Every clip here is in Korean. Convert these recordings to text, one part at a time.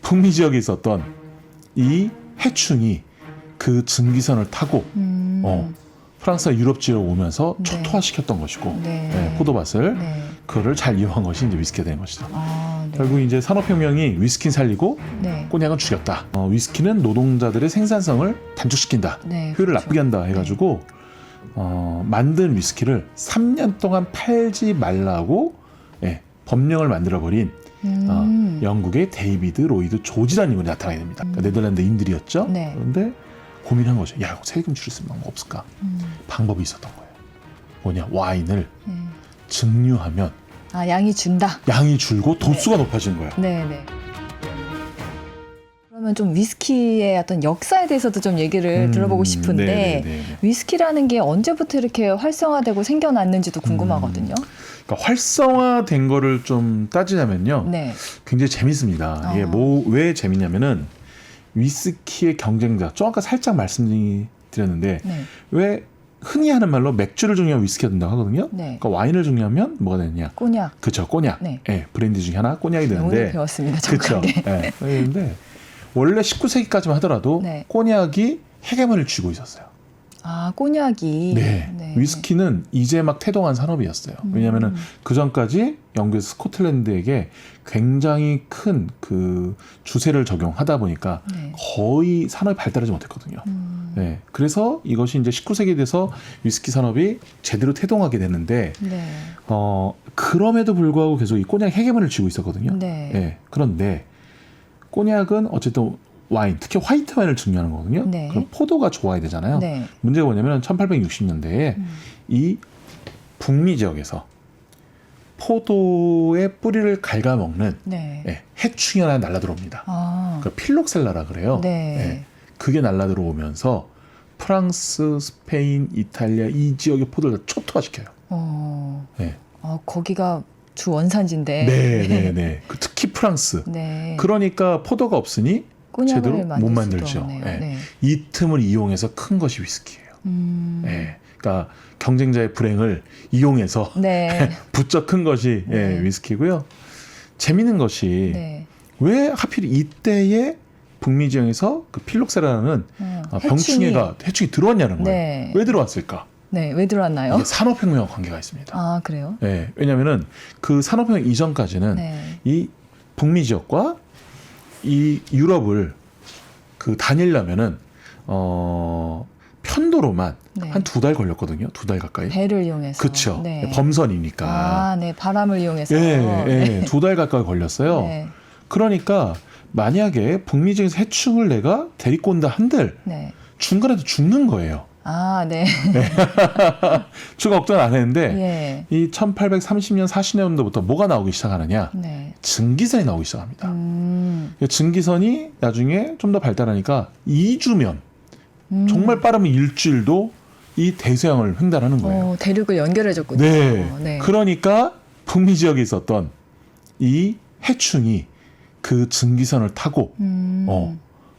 북미 지역에 있었던 이 해충이 그 증기선을 타고 프랑스와 유럽 지역으로 오면서 네. 초토화시켰던 것이고 네. 포도밭을 네. 그거를 잘 이용한 것이 이제 위스키가 된 것이죠. 아, 네. 결국 이제 산업혁명이 위스키는 살리고 네. 꼬냑은 죽였다. 위스키는 노동자들의 생산성을 단축시킨다. 네, 효율을 그렇죠. 나쁘게 한다 해가지고 만든 위스키를 3년 동안 팔지 말라고 법령을 만들어버린 영국의 데이비드 로이드 조지라는 인물이 나타나게 됩니다. 그러니까 네덜란드인들이었죠. 네. 그런데 고민한 거죠. 야, 세금 줄일 수 있는 방법 없을까? 방법이 있었던 거예요. 뭐냐, 와인을 증류하면 아, 양이 준다. 양이 줄고 도수가 높아지는 거예요. 네, 네. 그러면 좀 위스키의 어떤 역사에 대해서도 좀 얘기를 들어보고 싶은데 네네네. 위스키라는 게 언제부터 이렇게 활성화되고 생겨났는지도 궁금하거든요. 그러니까 활성화된 거를 좀 따지자면요. 네. 굉장히 재밌습니다. 이게 왜 재밌냐면은 위스키의 경쟁자, 좀 아까 살짝 말씀드렸는데 네. 왜 흔히 하는 말로 맥주를 중요하면 위스키가 된다고 하거든요. 네. 그러니까 와인을 중요하면 뭐가 되느냐? 꼬냑. 그렇죠, 꼬냑. 네. 브랜드 중에 하나 꼬냑이 오늘 되는데, 배웠습니다. 그렇죠. 정확하게. 그런데 원래 19세기까지만 하더라도 네. 꼬냑이 헤게모니를 쥐고 있었어요. 아, 꼬냑이. 네. 위스키는 이제 막 태동한 산업이었어요. 왜냐하면은 그 전까지 영국에서 스코틀랜드에게 굉장히 큰 그 주세를 적용하다 보니까 네. 거의 산업이 발달하지 못했거든요. 네. 그래서 이것이 이제 19세기에 돼서 위스키 산업이 제대로 태동하게 됐는데, 네. 그럼에도 불구하고 계속 이 꼬냑 헤게모니를 쥐고 있었거든요. 네. 그런데 꼬냑은 어쨌든 와인, 특히 화이트 와인을 중요하는 거거든요. 네. 그럼 포도가 좋아야 되잖아요. 네. 문제가 뭐냐면 1860년대에 이 북미 지역에서 포도의 뿌리를 갉아먹는 네. 해충이 하나 날라 들어옵니다. 아. 그 필록셀라라 그래요. 네. 그게 날라 들어오면서 프랑스, 스페인, 이탈리아 이 지역의 포도를 다 초토화시켜요. 네. 거기가 주 원산지인데. 네. 특히 프랑스. 네. 그러니까 포도가 없으니 꼬냑을 제대로 못 만들 만들죠. 수도 없네요. 네. 이 틈을 이용해서 큰 것이 위스키예요. 그러니까 경쟁자의 불행을 이용해서 네. 부쩍 큰 것이 네. 위스키고요. 재밌는 것이 네. 왜 하필 이때에 북미 지역에서 그 필록세라는 병충해가 해충이 들어왔냐는 거예요. 네. 왜 들어왔을까? 네. 왜 들어왔나요? 이게 산업혁명과 관계가 있습니다. 아, 그래요? 왜냐하면은 그 산업혁명 이전까지는 네. 이 북미 지역과 이 유럽을 그 다니려면은 편도로만 네. 한 2달 걸렸거든요. 2달 가까이. 배를 이용해서. 그렇죠. 네. 범선이니까. 아, 네. 바람을 이용해서. 네. 2달 가까이 걸렸어요. 네. 그러니까 만약에 북미 지역에서 해충을 내가 데리고 온다 한들 네. 중간에도 죽는 거예요. 아, 네. 제가 걱정 안 했는데 예. 이 1830년 40년도부터 뭐가 나오기 시작하느냐? 네. 증기선이 나오기 시작합니다. 증기선이 나중에 좀 더 발달하니까 2주면 정말 빠르면 일주일도 이 대서양을 횡단하는 거예요. 대륙을 연결해줬군요. 네. 그러니까 북미 지역에 있었던 이 해충이 그 증기선을 타고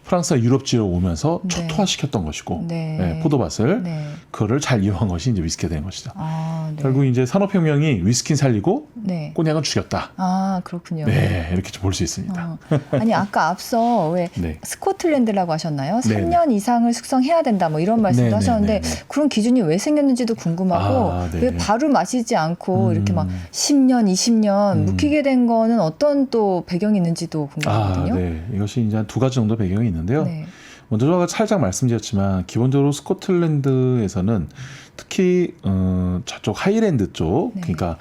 프랑스와 유럽 지역으로 오면서 네. 초토화시켰던 것이고 네. 포도밭을 네. 그거를 잘 이용한 것이 이제 위스키가 된 것이죠. 아, 네. 결국 이제 산업혁명이 위스키는 살리고 네. 꼬냑은 죽였다. 아, 그렇군요. 네, 이렇게 좀 볼 수 있습니다. 아니, 아까 앞서 왜 네. 스코틀랜드라고 하셨나요? 네. 3년 이상을 숙성해야 된다 뭐 이런 말씀도 네, 하셨는데 네, 네. 그런 기준이 왜 생겼는지도 궁금하고 아, 네. 왜 바로 마시지 않고 이렇게 막 10년, 20년 묵히게 된 거는 어떤 또 배경이 있는지도 궁금하거든요. 네. 이것이 이제 한 2가지 정도 배경이 있는데요. 네. 먼저 제가 살짝 말씀드렸지만 기본적으로 스코틀랜드에서는 특히 저쪽 하이랜드 쪽 네. 그러니까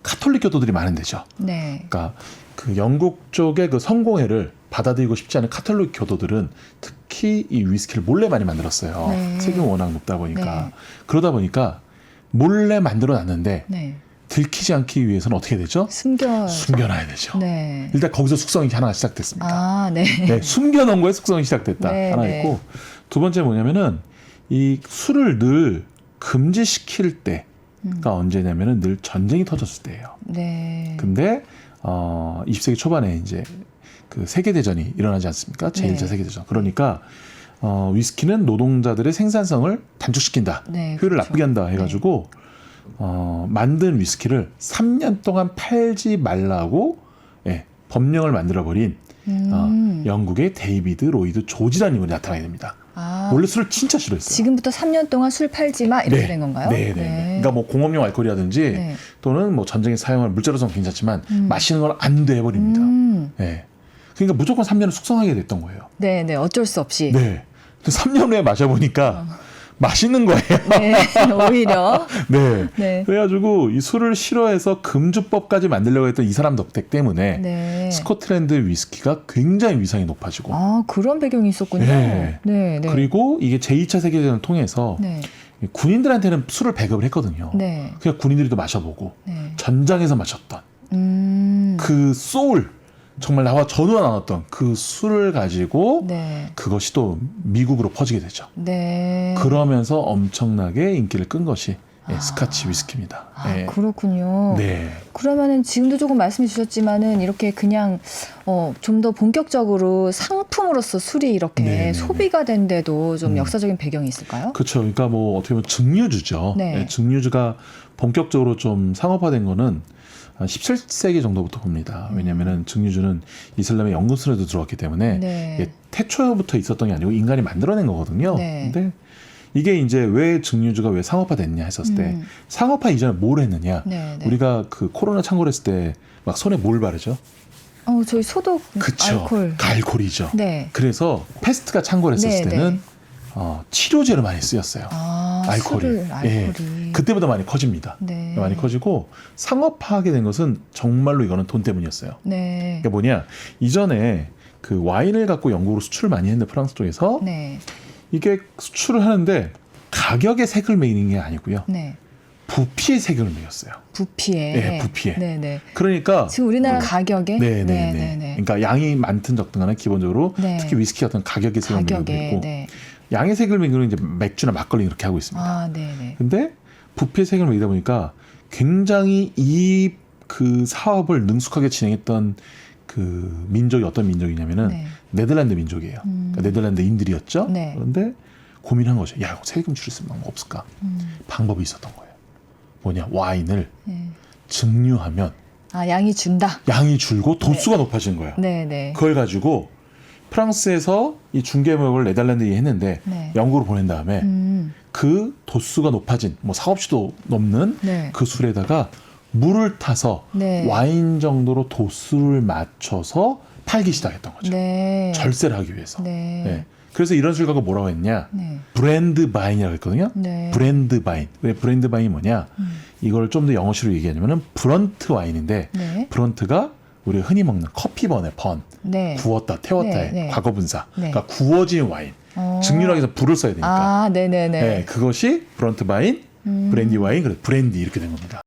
카톨릭 교도들이 많은 데죠. 네. 그러니까 그 영국 쪽의 그 성공회를 받아들이고 싶지 않은 카톨릭 교도들은 특히 이 위스키를 몰래 많이 만들었어요. 네. 세금이 워낙 높다 보니까. 네. 그러다 보니까 몰래 만들어 놨는데 네. 들키지 않기 위해서는 어떻게 되죠? 숨겨놔야 되죠. 네. 일단 거기서 숙성이 하나가 시작됐습니다. 아, 네. 네, 숨겨놓은 거에 숙성이 시작됐다. 네, 하나 네. 있고 두 번째 뭐냐면은 이 술을 늘 금지시킬 때가 언제냐면은 늘 전쟁이 터졌을 때예요. 네. 근데 20세기 초반에 이제 그 세계대전이 일어나지 않습니까? 제1차 네. 세계대전. 그러니까 위스키는 노동자들의 생산성을 단축시킨다. 네, 효율을 그렇죠. 나쁘게 한다 해가지고 만든 위스키를 3년 동안 팔지 말라고 법령을 만들어버린 영국의 데이비드 로이드 조지라는 인물이 나타나게 됩니다. 아, 원래 술을 진짜 싫어했어요. 지금부터 3년 동안 술 팔지 마 이렇게 된 건가요? 네. 그러니까 뭐 공업용 알코올이라든지 네. 또는 뭐 전쟁에 사용할 물자로서는 괜찮지만 마시는 건 안 돼 버립니다. 네. 그러니까 무조건 3년을 숙성하게 됐던 거예요. 네, 네, 어쩔 수 없이. 네. 3년 후에 마셔보니까 맛있는 거예요. 네, 오히려. 네. 네. 그래가지고 이 술을 싫어해서 금주법까지 만들려고 했던 이 사람 덕택 때문에 네. 스코틀랜드 위스키가 굉장히 위상이 높아지고 아, 그런 배경이 있었군요. 네. 네, 네. 그리고 이게 제2차 세계대전을 통해서 네. 군인들한테는 술을 배급을 했거든요. 네. 그냥 군인들이 또 마셔보고 네. 전장에서 마셨던 그 소울, 정말 나와 전우가 나눴던 그 술을 가지고 네. 그것이 또 미국으로 퍼지게 되죠. 네. 그러면서 엄청나게 인기를 끈 것이 아. 스카치 위스키입니다. 아, 네. 그렇군요. 네. 그러면은 지금도 조금 말씀해 주셨지만은 이렇게 그냥 좀 더 본격적으로 상품으로서 술이 이렇게 네네네. 소비가 된 데도 좀 역사적인 배경이 있을까요? 그렇죠. 그러니까 뭐 어떻게 보면 증류주죠. 네. 네, 증류주가 본격적으로 좀 상업화된 거는 한 17세기 정도부터 봅니다. 왜냐하면은 증류주는 이슬람의 연금술에도 들어왔기 때문에 네. 이게 태초부터 있었던 게 아니고 인간이 만들어낸 거거든요. 네. 근데 이게 이제 왜 증류주가 왜 상업화됐냐 했었을 때 상업화 이전에 뭘 했느냐? 네, 네. 우리가 그 코로나 창궐 했을 때 막 손에 뭘 바르죠? 저희 소독 그쵸. 알코올. 알코올이죠. 네. 그래서 패스트가 창궐했었을 네, 때는 네. 치료제로 많이 쓰였어요. 아, 알코올이. 술을, 알코올이. 예. 그때보다 많이 커집니다. 네. 많이 커지고 상업화하게 된 것은 정말로 이거는 돈 때문이었어요. 네. 그게 뭐냐? 이전에 그 와인을 갖고 영국으로 수출을 많이 했는데 프랑스 쪽에서 네. 이게 수출을 하는데 가격에 색을 매기는 게 아니고요. 네. 부피의 색을 매겼어요. 부피에. 네, 부피에. 네, 네. 그러니까 지금 우리나라 가격에. 네네네. 그러니까 양이 많든 적든 간에 기본적으로 네. 특히 위스키 같은 가격의 색을 매기고 가격에. 있고 네. 양의 색을 매기는 이제 맥주나 막걸리 이렇게 하고 있습니다. 아, 네, 네. 근데 부피의 색을 매기다 보니까 굉장히 이 그 사업을 능숙하게 진행했던 그 민족이 어떤 민족이냐면은 네. 네덜란드 민족이에요. 그러니까 네덜란드인들이었죠. 네. 그런데 고민한 거죠. 야, 이거 세금 줄일 수 있는 방법 없을까? 방법이 있었던 거예요. 뭐냐? 와인을 네. 증류하면 아, 양이 준다. 양이 줄고 도수가 높아지는 거예요. 네, 네. 그걸 가지고 프랑스에서 이 중개무역을 네덜란드에 했는데 네. 영국으로 보낸 다음에 그 도수가 높아진 뭐 4업시도 넘는 네. 그 술에다가 물을 타서 네. 와인 정도로 도수를 맞춰서 팔기 시작했던 거죠. 네. 절세를 하기 위해서. 네. 네. 그래서 이런 술 갖고 뭐라고 했냐? 네. 브랜드 바인이라고 했거든요. 네. 브랜드 바인. 왜 브랜드 바인이 뭐냐? 이걸 좀 더 영어식으로 얘기하냐면은 브런트 와인인데 네. 브런트가 우리가 흔히 먹는 커피번의 번, 네. 구웠다, 태웠다의 네, 네. 과거분사. 네. 그러니까 구워진 와인. 증류하기 위해서 불을 써야 되니까. 아, 네네네. 네, 그것이 브런트 바인, 브랜디 와인, 그래서 브랜디 이렇게 된 겁니다.